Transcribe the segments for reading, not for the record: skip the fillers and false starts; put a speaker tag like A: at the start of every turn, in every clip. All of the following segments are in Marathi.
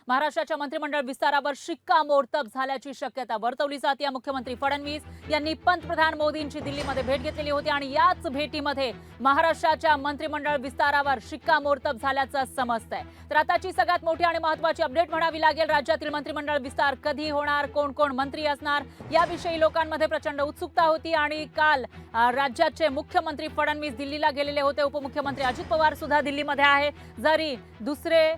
A: महाराष्ट्राच्या मंत्रिमंडळ विस्तारावर शिक्कामोर्तब झाल्याची शक्यता वर्तवली जाते। मुख्यमंत्री फडणवीस यांनी पंतप्रधान मोदींची दिल्लीमध्ये भेट घेतलेली होती आणि याच भेटीमध्ये महाराष्ट्राच्या मंत्रिमंडळ विस्तारावर शिक्कामोर्तब झाल्याचं समजतंय। तर आताची सगळ्यात मोठी आणि महत्त्वाची अपडेट म्हणावी लागेल, राज्यातील मंत्रिमंडळ विस्तार कधी होणार, कोण कोण मंत्री असणार याविषयी लोकांमध्ये प्रचंड उत्सुकता होती। आणि काल राज्याचे मुख्यमंत्री फडणवीस दिल्लीला गेलेले होते। उपमुख्यमंत्री अजित पवार सुद्धा दिल्लीमध्ये आहे। जरी दुसरे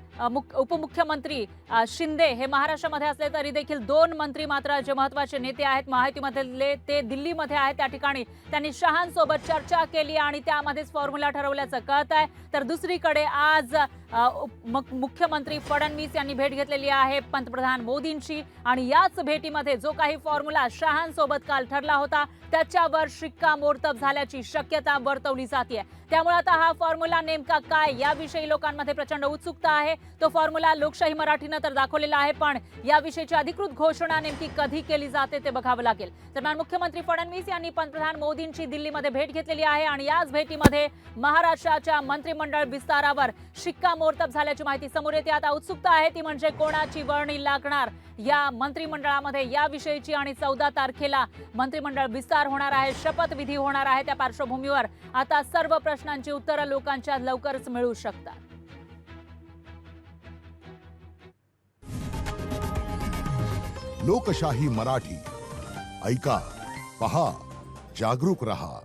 A: उपमुख्यमंत्री शिंदे हे महाराष्ट्रामध्ये असले तरी देखील दोन मंत्री मात्र जे महत्त्वाचे नेते आहेत महायुतीमधले ते दिल्लीमध्ये आहेत। त्या ठिकाणी त्यांनी शहांसोबत चर्चा केली आणि त्यामध्येच फॉर्म्युला ठरवल्याचं कळत आहे। तर दुसरीकडे आज मुख्यमंत्री फडणवीस यांनी भेट घेतलेली आहे पंतप्रधान मोदींची आणि याच भेटीमध्ये जो काही फॉर्म्युला शहांसोबत काल ठरला होता त्याच्यावर शिक्कामोर्तब झाल्याची शक्यता वर्तवली जाते। त्यामुळे आता हा फॉर्म्युला नेमका काय याविषयी लोकांमध्ये प्रचंड उत्सुकता आहे। तो फॉर्म्युला लोकशाही मराठीने तर दाखवलेला आहे, पण याविषयीची अधिकृत घोषणा नेमकी कधी केली जाते ते बघावं लागेल। दरम्यान मुख्यमंत्री फडणवीस यांनी पंतप्रधान मोदींची दिल्लीमध्ये भेट घेतलेली आहे आणि याच भेटीमध्ये महाराष्ट्राच्या मंत्रिमंडळ विस्तारावर शिक्कामोर्तब झाल्याची माहिती समोर येते। आता उत्सुकता आहे ती म्हणजे कोणाची वर्णी लागणार या मंत्रिमंडळामध्ये याविषयीची आणि 14 तारखेला मंत्रिमंडळ विस्तार होणार आहे, शपथविधी होणार आहे। त्या पार्श्वभूमीवर आता सर्व प्रश्नांची उत्तरं लोकांच्या लवकरच मिळू शकतात।
B: लोकशाही मराठी ऐका, पहा, जागरूक रहा।